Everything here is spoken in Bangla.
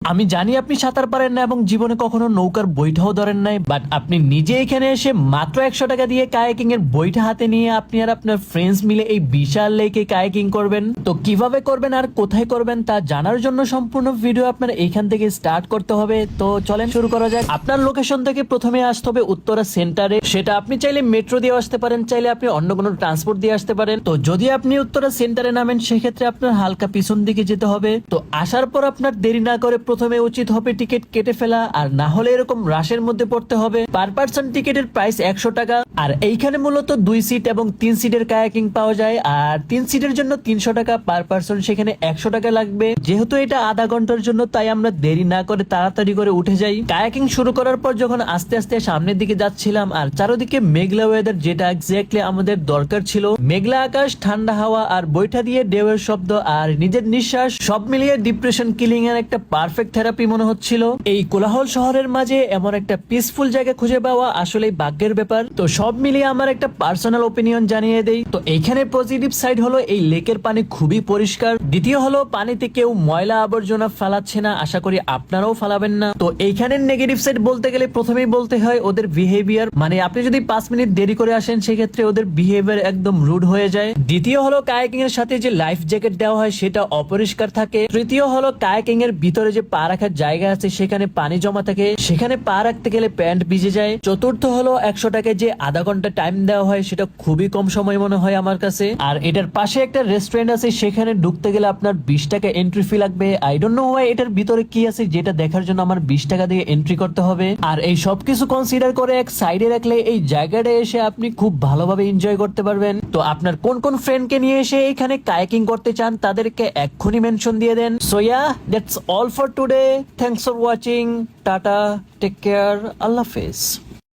আমি জানি আপনি সাঁতার পারেন না এবং জীবনে কখনো নৌকার বইটাও ধরেন নাই, বাট আপনি নিজে এখানে এসে মাত্র 100 টাকা দিয়ে কায়াকিং এর বইটা হাতে নিয়ে আপনি আর আপনার ফ্রেন্ডস মিলে এই বিশাল লেকে কায়াকিং করবেন। তো কিভাবে করবেন আর কোথায় করবেন তা জানার জন্য সম্পূর্ণ ভিডিও আপনার এইখান থেকে স্টার্ট করতে হবে। তো চলেন শুরু করা যাক। আপনার লোকেশন থেকে প্রথমে আসতে হবে উত্তরা সেন্টারে। সেটা আপনি চাইলে মেট্রো দিয়ে আসতে পারেন, চাইলে আপনি অন্য কোনো ট্রান্সপোর্ট দিয়ে আসতে পারেন। তো যদি আপনি উত্তরা সেন্টারে নামেন সেক্ষেত্রে আপনার হালকা পিছন দিকে যেতে হবে। তো আসার পর আপনার দেরি না করে প্রথমে উচিত হবে টিকিট কেটে ফেলা, আর না হলে এরকম রাশের মধ্যে পড়তে হবে। পার পার্সন টিকিটের প্রাইস 100 টাকা। আর এইখানে মূলত 2 সিট এবং 3 সিটের কায়াকিং পাওয়া যায়, আর 3 সিটের জন্য 300 টাকা পার পার্সন, সেখানে 100 টাকা লাগবে। যেহেতু এটা আধা ঘন্টার জন্য তাই আমরা দেরি না করে তাড়াতাড়ি করে উঠে যাই। কায়াকিং শুরু করার পর যখন আস্তে আস্তে সামনের দিকে যাচ্ছিলাম আর চারদিকে মেঘলা ওয়েদার, যেটা এক্স্যাক্টলি আমাদের দরকার ছিল। মেঘলা আকাশ, ঠান্ডা হাওয়া আর বৈঠা দিয়ে ঢেউয়ের শব্দ আর নিজের নিঃশ্বাস সব মিলিয়ে ডিপ্রেশন কিলিং এর একটা পারফেক্ট থেরাপি মনে হচ্ছিল। এই কোলাহল শহরের মাঝে এমন একটা পিসফুল জায়গা খুঁজে পাওয়া আসলেই ভাগ্যের ব্যাপার। তো সব মিলিয়ে আমার একটা পার্সোনাল ওপিনিয়ন জানিয়ে দেই। তো এইখানে পজিটিভ সাইড হলো এই লেকের পানি খুবই পরিষ্কার। দ্বিতীয় হলো পানিতে কেউ ময়লা আবর্জনা ফালাচ্ছে না, আশা করি আপনারাও ফালাবেন না। তো এইখানের নেগেটিভ সাইড বলতে গেলে প্রথমেই বলতে হয় ওদের বিহেভিয়ার, মানে আপনি যদি 5 মিনিট দেরি করে আসেন সেক্ষেত্রে ওদের বিহেভিয়ার একদম রুড হয়ে যায়। দ্বিতীয় হলো কায়াকিং এর সাথে যে লাইফ জ্যাকেট দেওয়া হয় সেটা অপরিষ্কার থাকে। তৃতীয় হলো কায়াকিং এর ভিতরে যে পা রাখার জায়গা আছে সেখানে পানি জমা থাকে, সেখানে পা রাখতে গেলে প্যান্ট ভিজে যায়। চতুর্থ হলো 100 টাকায় যে আধা ঘন্টা টাইম দেওয়া হয় সেটা খুবই কম সময় মনে হয় আমার কাছে। আর এটার পাশে একটা রেস্টুরেন্ট আছে, সেখানে ঢুকতে গেলে আপনার 20 টাকা এন্ট্রি ফি লাগবে। আই ডোন্ট নো হোয়াই এটার ভিতরে কি আছে যেটা দেখার জন্য আমার 20 টাকা দিয়ে এন্ট্রি করতে হবে। আর এই সবকিছু কনসিডার করে এক সাইডে রাখলে এই জায়গাটা এসে আপনি খুব ভালোভাবে এনজয় করতে পারবেন। তো আপনার কোন কোন ফ্রেন্ডকে নিয়ে এসে এখানে কায়াকিং করতে চান তাদেরকে এক্ষুনি মেনশন দিয়ে দেন। So yeah, that's all for today. Thanks for watching. Tata, take care, আল্লাহ হাফেজ।